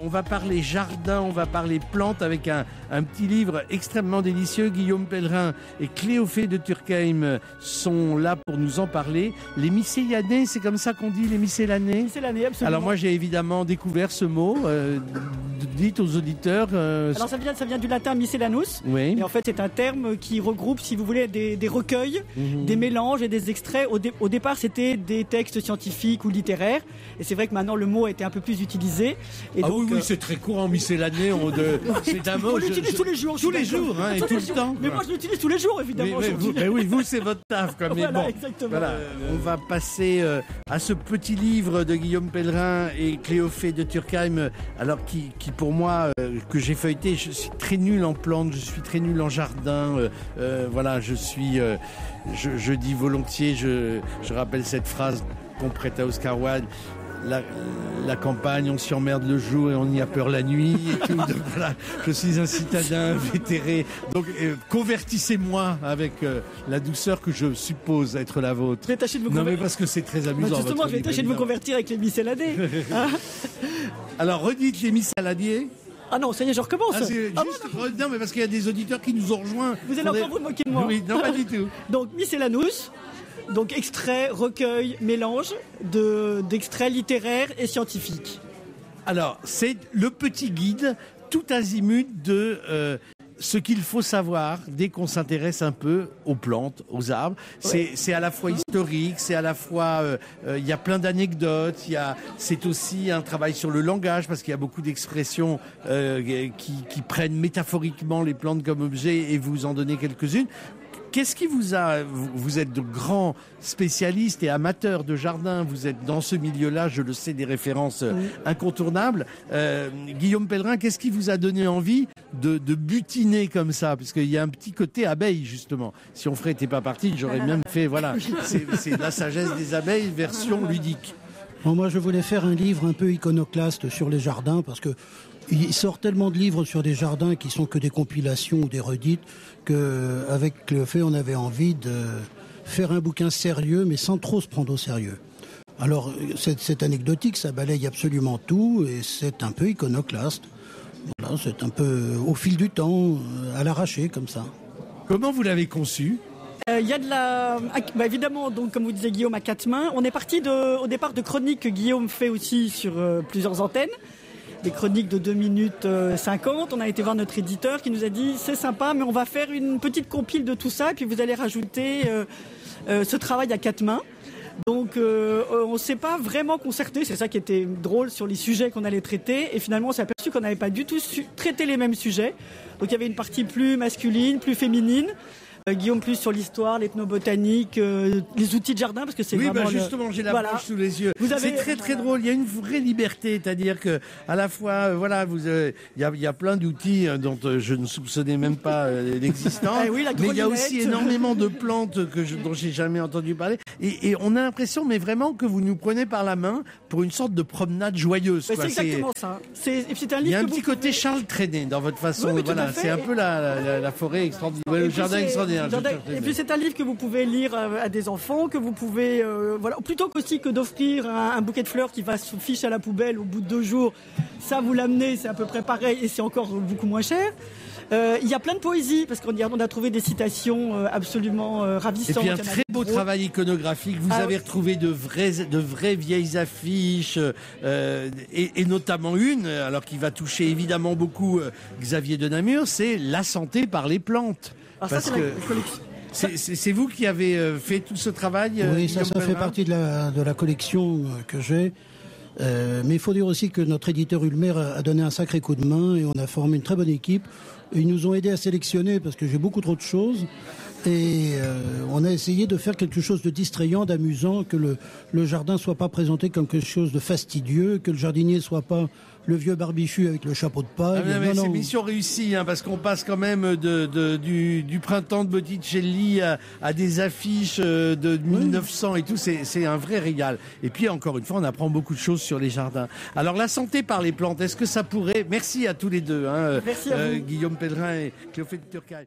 On va parler jardin, on va parler plantes avec un petit livre extrêmement délicieux. Guillaume Pellerin et Cléophée de Turckheim sont là pour nous en parler. Les miscellanées, c'est comme ça qu'on dit, les miscellanées? Miscellanées, absolument. Alors moi j'ai évidemment découvert ce mot. Dites aux auditeurs. Alors ça vient du latin miscellanus. Oui. Et en fait c'est un terme qui regroupe, si vous voulez, des recueils, des mélanges et des extraits. Au départ c'était des textes scientifiques ou littéraires. Et c'est vrai que maintenant le mot a été un peu plus utilisé. Et donc, oui, c'est très courant, miscellanées. C'est un mot. On l'utilise tous les jours. Tous les jours, hein, et tout le temps. Mais moi je l'utilise tous les jours, évidemment. Mais oui, vous c'est votre taf. Quoi. Mais voilà, bon, exactement. Voilà, on va passer à ce petit livre de Guillaume Pellerin et Cléophée de Turckheim, alors qui pour moi, que j'ai feuilleté, je suis très nul en plantes, je suis très nul en jardin. Voilà, je dis volontiers, je rappelle cette phrase qu'on prête à Oscar Wilde. La campagne, on s'y emmerde le jour et on y a peur la nuit et tout. Donc voilà, je suis un citadin vétéré. Donc convertissez-moi avec la douceur que je suppose être la vôtre. Je vais tâcher de me convertir. Non mais parce que c'est très amusant. Justement, je vais tâcher de me convertir avec les miscellanées. Alors redites les miscellanées. Ah non, ça y est, je recommence. Non, mais parce qu'il y a des auditeurs qui nous ont rejoints. Vous allez encore vous moquer de moi. Oui, non, pas du tout. Donc miscellanus. Donc extrait, recueil, mélange d'extraits littéraires et scientifiques. Alors, c'est le petit guide tout azimut de ce qu'il faut savoir dès qu'on s'intéresse un peu aux plantes, aux arbres. C'est à la fois historique, c'est à la fois il y a plein d'anecdotes, c'est aussi un travail sur le langage parce qu'il y a beaucoup d'expressions qui prennent métaphoriquement les plantes comme objet et vous en donnez quelques-unes. Qu'est-ce qui vous êtes de grands spécialistes et amateurs de jardin, vous êtes dans ce milieu-là, je le sais, des références incontournables. Guillaume Pellerin, qu'est-ce qui vous a donné envie de butiner comme ça? Parce qu'il y a un petit côté abeille, justement. Si Onfray n'était pas parti, j'aurais même fait, voilà, c'est la sagesse des abeilles, version ludique. Bon, moi, je voulais faire un livre un peu iconoclaste sur les jardins, parce que il sort tellement de livres sur des jardins qui sont que des compilations ou des redites qu'avec Cléophée, on avait envie de faire un bouquin sérieux, mais sans trop se prendre au sérieux. Alors, c'est anecdotique, ça balaye absolument tout, et c'est un peu iconoclaste. Voilà, c'est un peu au fil du temps, à l'arraché, comme ça. Comment vous l'avez conçu ? Il y a évidemment, donc, comme vous disiez Guillaume, à quatre mains. On est parti au départ de chroniques que Guillaume fait aussi sur plusieurs antennes. Des chroniques de 2 minutes 50. On a été voir notre éditeur qui nous a dit c'est sympa, mais on va faire une petite compile de tout ça et puis vous allez rajouter ce travail à quatre mains. Donc on ne s'est pas vraiment concerté, c'est ça qui était drôle sur les sujets qu'on allait traiter et finalement on s'est aperçu qu'on n'avait pas du tout traité les mêmes sujets. Donc il y avait une partie plus masculine, plus féminine. Guillaume plus sur l'histoire, l'ethnobotanique, les outils de jardin parce que c'est vraiment justement j'ai la planche sous les yeux. C'est très très drôle. Il y a une vraie liberté, c'est-à-dire que à la fois il y a plein d'outils dont je ne soupçonnais même pas l'existence. Mais il y a aussi énormément de plantes dont j'ai jamais entendu parler. Et on a l'impression, mais vraiment que vous nous prenez par la main pour une sorte de promenade joyeuse. C'est exactement ça. C'est un livre. Il y a un petit côté Charles Trenet dans votre façon. Voilà, c'est un peu la forêt extraordinaire, le jardin extraordinaire. Et puis c'est un livre que vous pouvez lire à des enfants, que vous pouvez plutôt qu'aussi que d'offrir un bouquet de fleurs qui va se fiche à la poubelle au bout de 2 jours, ça vous l'amenez, c'est à peu près pareil et c'est encore beaucoup moins cher. Il y a plein de poésie parce qu'on a trouvé des citations absolument ravissantes. Et puis un très beau travail iconographique. Vous avez retrouvé de vraies vieilles affiches et notamment une, alors qui va toucher évidemment beaucoup Xavier de Namur, c'est la santé par les plantes. Parce que c'est vous qui avez fait tout ce travail. Oui, ça fait partie de la collection que j'ai. Mais il faut dire aussi que notre éditeur Ulmer a donné un sacré coup de main et on a formé une très bonne équipe. Ils nous ont aidés à sélectionner parce que j'ai beaucoup trop de choses. Et on a essayé de faire quelque chose de distrayant, d'amusant, que le jardin soit pas présenté comme quelque chose de fastidieux, que le jardinier soit pas le vieux barbichu avec le chapeau de paille. C'est mission réussie, parce qu'on passe quand même du printemps de Botticelli à des affiches de 1900 et tout. C'est un vrai régal. Et puis encore une fois, on apprend beaucoup de choses sur les jardins. Alors la santé par les plantes, est-ce que ça pourrait... Merci à tous les deux, Merci à vous. Guillaume Pellerin et Cléophée de Turckheim.